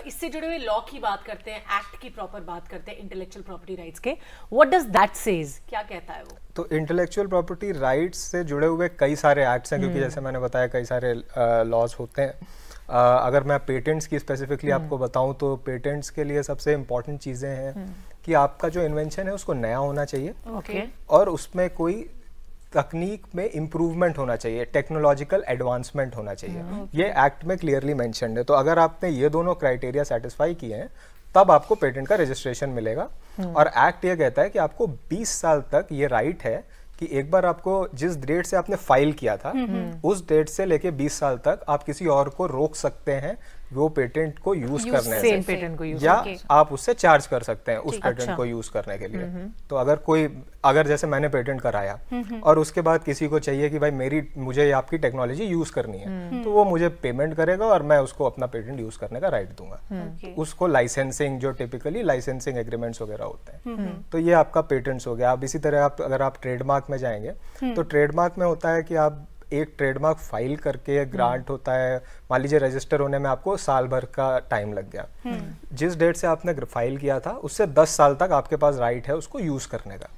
इससे जुड़े हुए लॉ की बात करते हैं, एक्ट की प्रॉपर बात करते हैं, इंटेलेक्चुअल प्रॉपर्टी राइट्स के, व्हाट डज दैट सेज, क्या कहता है वो? तो इंटेलेक्चुअल प्रॉपर्टी राइट्स से जुड़े हुए कई सारे एक्ट्स हैं, क्योंकि जैसे मैंने बताया कई सारे लॉज होते हैं। अगर मैं पेटेंट्स की स्पेसिफिकली आपको बताऊं तो पेटेंट्स के लिए सबसे इम्पोर्टेंट चीज़ें हैं कि आपका जो इन्वेंशन है उसको नया होना चाहिए, और उसमें कोई तकनीक में इम्प्रूवमेंट होना चाहिए, टेक्नोलॉजिकल एडवांसमेंट होना चाहिए। ये एक्ट में क्लियरली मेंशन्ड है। तो अगर आपने ये दोनों क्राइटेरिया सेटिस्फाई किए हैं तब आपको पेटेंट का रजिस्ट्रेशन मिलेगा। और एक्ट ये कहता है कि आपको 20 साल तक ये राइट है कि एक बार आपको जिस डेट से आपने फाइल किया था उस डेट से लेके 20 साल तक आप किसी और को रोक सकते हैं वो पेटेंट को यूज करने से, पेटेंट को यूज, या आप उससे चार्ज कर सकते हैं उस पेटेंट को यूज करने के लिए। तो अगर जैसे मैंने पेटेंट कराया और उसके बाद किसी को चाहिए कि भाई मुझे आपकी टेक्नोलॉजी यूज करनी है, तो वो मुझे पेमेंट करेगा और मैं उसको अपना पेटेंट यूज करने का राइट दूंगा। उसको लाइसेंसिंग, जो टिपिकली लाइसेंसिंग एग्रीमेंट्स वगैरह होते हैं, तो ये आपका पेटेंट्स हो गया। अब इसी तरह अगर आप ट्रेडमार्क में जाएंगे तो ट्रेडमार्क में होता है कि आप एक ट्रेडमार्क फाइल करके ग्रांट होता है, मान लीजिए रजिस्टर होने में आपको साल भर का टाइम लग गया, जिस डेट से आपने फाइल किया था उससे 10 साल तक आपके पास राइट है उसको यूज करने का।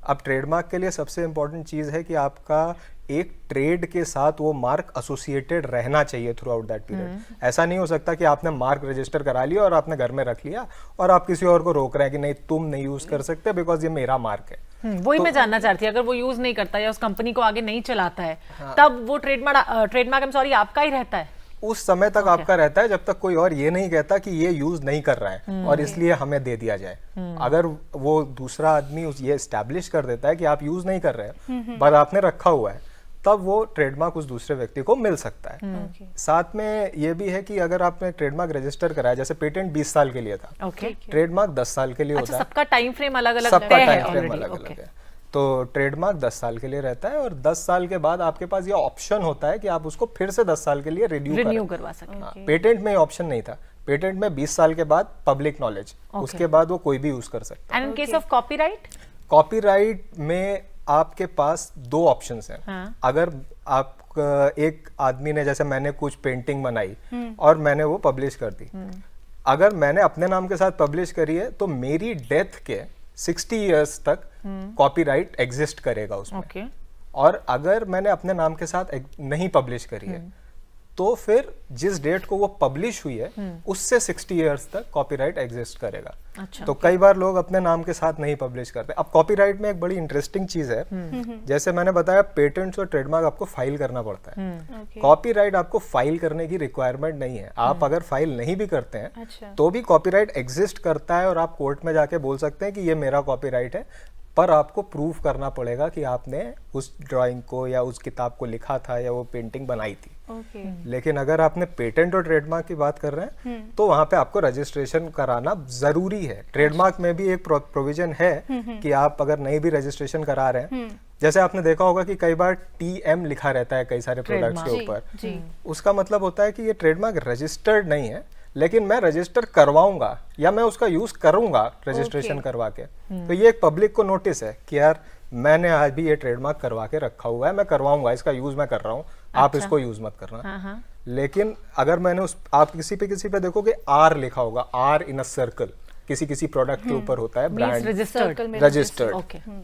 अब ट्रेडमार्क के लिए सबसे इंपॉर्टेंट चीज है कि आपका एक ट्रेड के साथ वो मार्क एसोसिएटेड रहना चाहिए थ्रू आउट दैट पीरियड। ऐसा नहीं हो सकता कि आपने मार्क रजिस्टर करा लिया और आपने घर में रख लिया और आप किसी और को रोक रहे हैं कि नहीं तुम नहीं यूज कर सकते बिकॉज ये मेरा मार्क है। वही मैं जानना चाहती हूँ, अगर वो यूज नहीं करता या उस कंपनी को आगे नहीं चलाता है, तब वो ट्रेडमार्क आपका ही रहता है उस समय तक। आपका रहता है जब तक कोई और ये नहीं कहता कि ये यूज नहीं कर रहा है और इसलिए हमें दे दिया जाए। अगर वो दूसरा आदमी ये एस्टैब्लिश कर देता है कि आप यूज नहीं कर रहे हैं पर आपने रखा हुआ है, तब वो ट्रेडमार्क उस दूसरे व्यक्ति को मिल सकता है। साथ में ये भी है कि अगर आपने ट्रेडमार्क रजिस्टर कराया, जैसे पेटेंट 20 साल के लिए था, ट्रेडमार्क 10 साल के लिए होता है। सबका टाइम फ्रेम अलग अलग, सबका टाइम फ्रेम अलग अलग है। तो ट्रेडमार्क 10 साल के लिए रहता है और 10 साल के बाद आपके पास ये ऑप्शन होता है कि आप उसको फिर से 10 साल के लिए रिन्यू करवा सकते। पेटेंट में ऑप्शन नहीं था। पेटेंट में 20 साल के बाद पब्लिक नॉलेज, उसके बाद वो कोई भी यूज कर सकता है। And in case of copyright? Copyright में आपके पास 2 ऑप्शंस हैं। अगर आप एक आदमी ने, जैसे मैंने कुछ पेंटिंग बनाई और मैंने वो पब्लिश कर दी, अगर मैंने अपने नाम के साथ पब्लिश करी है तो मेरी डेथ के 60 इयर्स तक कॉपीराइट एग्जिस्ट करेगा उसमें। और अगर मैंने अपने नाम के साथ नहीं पब्लिश करी है तो फिर जिस डेट को वो पब्लिश हुई है उससे 60 इयर्स तक कॉपीराइट एग्जिस्ट करेगा। तो कई बार लोग अपने नाम के साथ नहीं पब्लिश करते। अब कॉपीराइट में एक बड़ी इंटरेस्टिंग चीज है, जैसे मैंने बताया पेटेंट्स और ट्रेडमार्क आपको फाइल करना पड़ता है। कॉपीराइट आपको फाइल करने की रिक्वायरमेंट नहीं है। आप अगर फाइल नहीं भी करते हैं तो भी कॉपीराइट एग्जिस्ट करता है और आप कोर्ट में जाके बोल सकते हैं कि ये मेरा कॉपीराइट है, पर आपको प्रूव करना पड़ेगा कि आपने उस ड्राइंग को या उस किताब को लिखा था या वो पेंटिंग बनाई थी। लेकिन अगर आपने पेटेंट और ट्रेडमार्क की बात कर रहे हैं तो वहां पे आपको रजिस्ट्रेशन कराना जरूरी है। ट्रेडमार्क में भी एक प्रोविजन है कि आप अगर नहीं भी रजिस्ट्रेशन करा रहे हैं, जैसे आपने देखा होगा कि कई बार TM लिखा रहता है कई सारे प्रोडक्ट्स के ऊपर, उसका मतलब होता है कि ये ट्रेडमार्क रजिस्टर्ड नहीं है लेकिन मैं रजिस्टर करवाऊंगा या मैं उसका यूज करूंगा रजिस्ट्रेशन करवा के। तो ये एक पब्लिक को नोटिस है कि यार मैंने आज भी ये ट्रेडमार्क करवा के रखा हुआ है, मैं करवाऊंगा, इसका यूज मैं कर रहा हूँ, आप इसको यूज मत करना। लेकिन अगर मैंने आप किसी पे देखोगे R लिखा होगा, R इन अ सर्कल, किसी प्रोडक्ट के ऊपर होता है brand registered,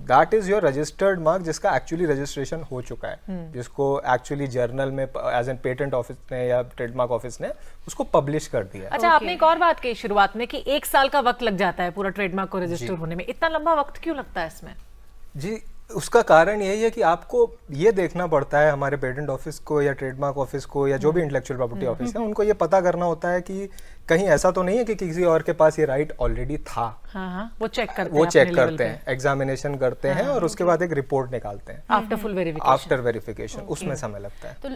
that is your registered mark, जिसका एक्चुअली रजिस्ट्रेशन हो चुका है, जिसको एक्चुअली जर्नल में एज एन पेटेंट ऑफिस ने या ट्रेडमार्क ऑफिस ने उसको पब्लिश कर दिया। अच्छा, आपने एक और बात कही शुरुआत में कि 1 साल का वक्त लग जाता है पूरा ट्रेडमार्क को रजिस्टर होने में। इतना लंबा वक्त क्यों लगता है इसमें? जी, उसका कारण यही है कि आपको ये देखना पड़ता है, हमारे पेटेंट ऑफिस को या ट्रेडमार्क ऑफिस को या जो भी इंटेलेक्चुअल प्रॉपर्टी ऑफिस है, उनको ये पता करना होता है कि कहीं ऐसा तो नहीं है कि किसी और के पास ये राइट ऑलरेडी था। वो चेक करते हैं, एग्जामिनेशन करते हैं और उसके बाद एक रिपोर्ट निकालते हैं आफ्टर वेरिफिकेशन, उसमें समय लगता है।